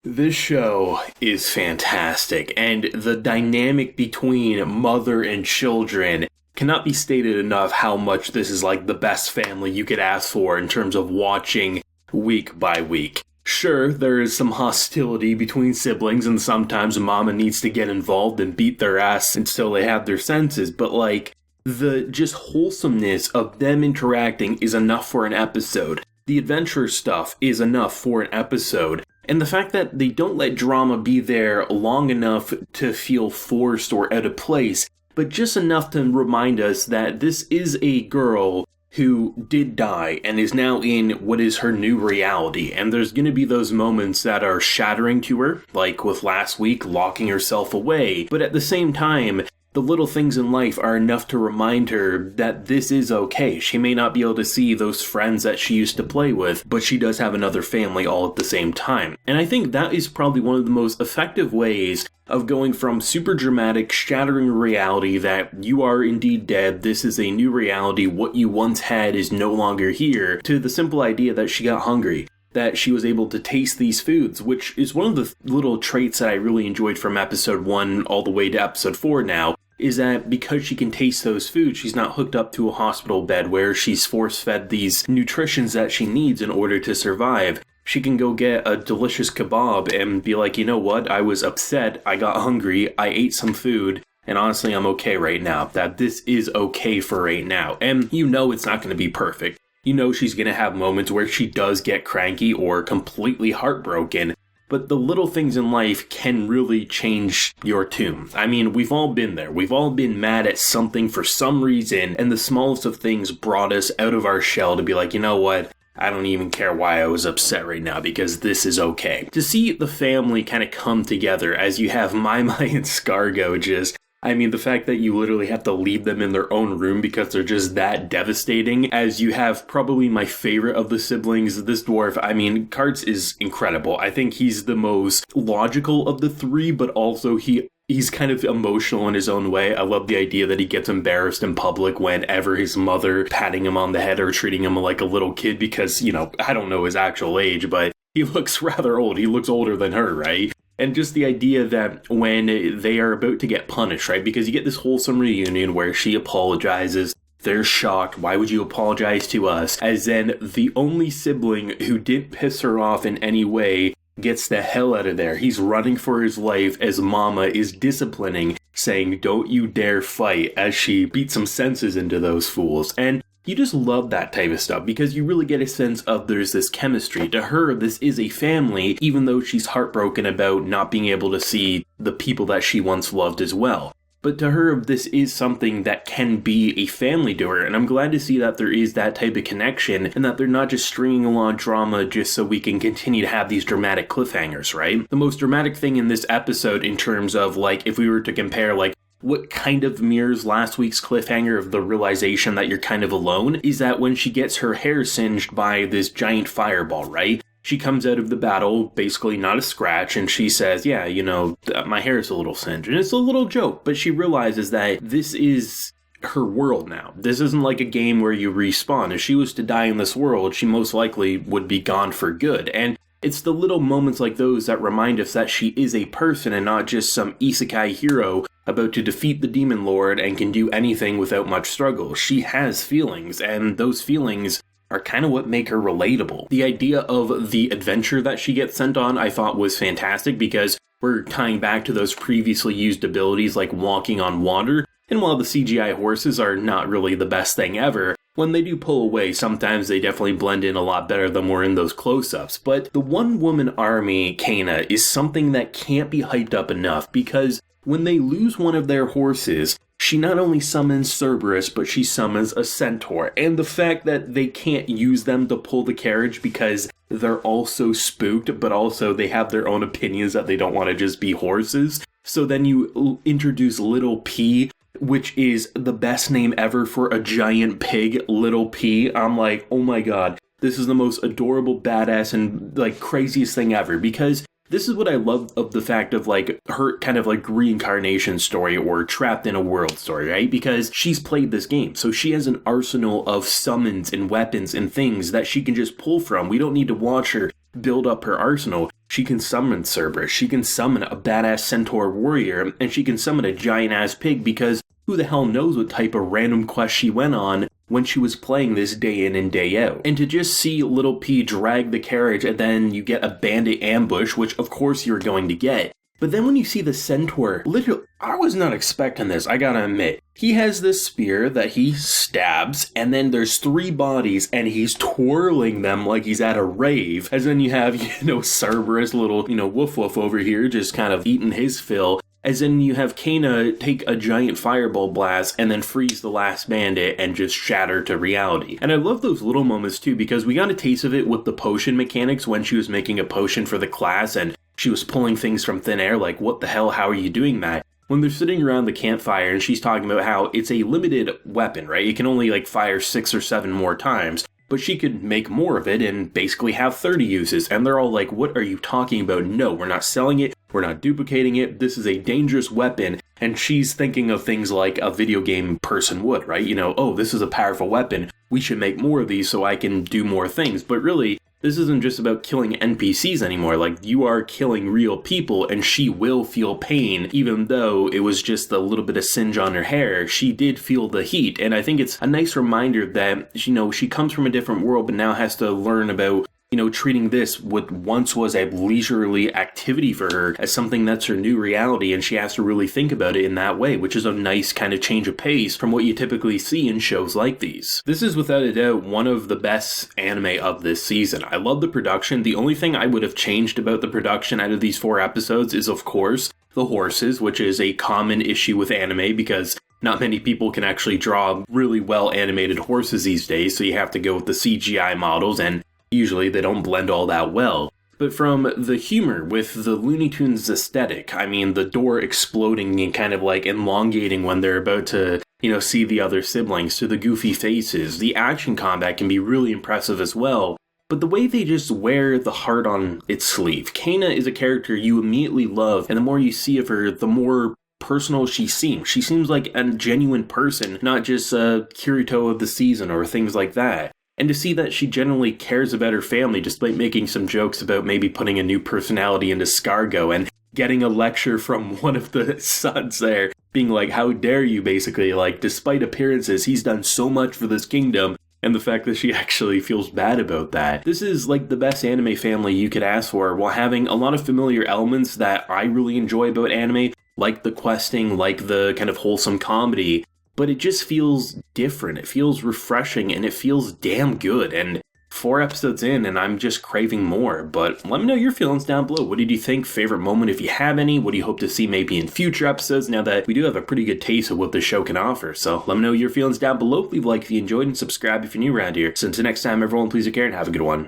This show is fantastic, and the dynamic between mother and children cannot be stated enough how much this is like the best family you could ask for in terms of watching week by week. Sure, there is some hostility between siblings, and sometimes mama needs to get involved and beat their ass until they have their senses, but the just wholesomeness of them interacting is enough for an episode. The adventure stuff is enough for an episode. And the fact that they don't let drama be there long enough to feel forced or out of place, but just enough to remind us that this is a girl who did die and is now in what is her new reality. And there's going to be those moments that are shattering to her, like with last week, locking herself away. But at the same time, the little things in life are enough to remind her that this is okay. She may not be able to see those friends that she used to play with, but she does have another family all at the same time. And I think that is probably one of the most effective ways of going from super dramatic, shattering reality that you are indeed dead, this is a new reality, what you once had is no longer here, to the simple idea that she got hungry, that she was able to taste these foods, which is one of the little traits that I really enjoyed from episode 1 all the way to episode 4 now, is that because she can taste those foods, she's not hooked up to a hospital bed where she's force-fed these nutritions that she needs in order to survive. She can go get a delicious kebab and be like, you know what, I was upset, I got hungry, I ate some food, and honestly I'm okay right now. That this is okay for right now. And you know it's not going to be perfect. You know she's going to have moments where she does get cranky or completely heartbroken. But the little things in life can really change your tune. I mean, we've all been there. We've all been mad at something for some reason, and the smallest of things brought us out of our shell to be like, you know what? I don't even care why I was upset right now, because this is okay. To see the family kind of come together as you have Mai-Mai and Scargo just... I mean, the fact that you literally have to leave them in their own room because they're just that devastating, as you have probably my favorite of the siblings, this dwarf. I mean, Karts is incredible. I think he's the most logical of the three, but also he's kind of emotional in his own way. I love the idea that he gets embarrassed in public whenever his mother patting him on the head or treating him like a little kid because, you know, I don't know his actual age, but he looks rather old. He looks older than her, right? And just the idea that when they are about to get punished, right? Because you get this wholesome reunion where she apologizes. They're shocked. Why would you apologize to us? As then the only sibling who didn't piss her off in any way gets the hell out of there. He's running for his life as Mama is disciplining, saying, don't you dare fight, as she beats some senses into those fools. And you just love that type of stuff because you really get a sense of there's this chemistry. To her, this is a family, even though she's heartbroken about not being able to see the people that she once loved as well. But to her, this is something that can be a family to her, and I'm glad to see that there is that type of connection, and that they're not just stringing along drama just so we can continue to have these dramatic cliffhangers, right? The most dramatic thing in this episode in terms of, if we were to compare, what kind of mirrors last week's cliffhanger of the realization that you're kind of alone, is that when she gets her hair singed by this giant fireball, right? She comes out of the battle, basically not a scratch, and she says, yeah, you know, my hair is a little singed. And it's a little joke, but she realizes that this is her world now. This isn't like a game where you respawn. If she was to die in this world, she most likely would be gone for good. And it's the little moments like those that remind us that she is a person and not just some isekai hero about to defeat the demon lord and can do anything without much struggle. She has feelings, and those feelings are kind of what make her relatable. The idea of the adventure that she gets sent on I thought was fantastic because we're tying back to those previously used abilities like walking on water, and while the CGI horses are not really the best thing ever, when they do pull away, sometimes they definitely blend in a lot better than we're in those close-ups. But the one-woman army, Cayna, is something that can't be hyped up enough because when they lose one of their horses, she not only summons Cerberus, but she summons a centaur. And the fact that they can't use them to pull the carriage because they're also spooked, but also they have their own opinions that they don't want to just be horses. So then you introduce Little P, which is the best name ever for a giant pig, Little P. I'm like, oh my god, this is the most adorable, badass, and craziest thing ever, because this is what I love of the fact of her kind of reincarnation story or trapped in a world story, right? Because she's played this game, so she has an arsenal of summons and weapons and things that she can just pull from. We don't need to watch her build up her arsenal. She can summon Cerberus, she can summon a badass centaur warrior, and she can summon a giant-ass pig because who the hell knows what type of random quest she went on when she was playing this day in and day out. And to just see Little P drag the carriage and then you get a bandit ambush, which of course you're going to get. But then when you see the centaur, literally, I was not expecting this, I gotta admit. He has this spear that he stabs, and then there's 3 bodies, and he's twirling them like he's at a rave. As then you have, Cerberus, little, woof woof over here, just kind of eating his fill. As in you have Cayna take a giant fireball blast and then freeze the last bandit and just shatter to reality. And I love those little moments too, because we got a taste of it with the potion mechanics when she was making a potion for the class and she was pulling things from thin air, like, what the hell, how are you doing that? When they're sitting around the campfire and she's talking about how it's a limited weapon, right? You can only fire 6 or 7 more times. But she could make more of it and basically have 30 uses. And they're all like, what are you talking about? No, we're not selling it. We're not duplicating it. This is a dangerous weapon. And she's thinking of things like a video game person would, right? Oh, this is a powerful weapon. We should make more of these so I can do more things. But really, this isn't just about killing NPCs anymore. You are killing real people and she will feel pain. Even though it was just a little bit of singe on her hair, she did feel the heat. And I think it's a nice reminder that, she comes from a different world but now has to learn about, treating this, what once was a leisurely activity for her, as something that's her new reality, and she has to really think about it in that way, which is a nice kind of change of pace from what you typically see in shows like these. This is without a doubt one of the best anime of this season. I love the production. The only thing I would have changed about the production out of these 4 episodes is, of course, the horses, which is a common issue with anime because not many people can actually draw really well animated horses these days, so you have to go with the CGI models, and usually they don't blend all that well. But from the humor with the Looney Tunes aesthetic, the door exploding and kind of elongating when they're about to, see the other siblings, to the goofy faces, the action combat can be really impressive as well. But the way they just wear the heart on its sleeve. Cayna is a character you immediately love, and the more you see of her, the more personal she seems. She seems like a genuine person, not just a Kirito of the season or things like that. And to see that she generally cares about her family, despite making some jokes about maybe putting a new personality into Scargo and getting a lecture from one of the sons there, being like, how dare you, basically, despite appearances, he's done so much for this kingdom, and the fact that she actually feels bad about that. This is the best anime family you could ask for, while having a lot of familiar elements that I really enjoy about anime, like the questing, like the kind of wholesome comedy. But it just feels different, it feels refreshing, and it feels damn good, and 4 episodes in, and I'm just craving more. But let me know your feelings down below. What did you think? Favorite moment, if you have any? What do you hope to see maybe in future episodes, now that we do have a pretty good taste of what the show can offer? So let me know your feelings down below. Leave a like if you enjoyed, and subscribe if you're new around here. So until next time, everyone, please take care and have a good one.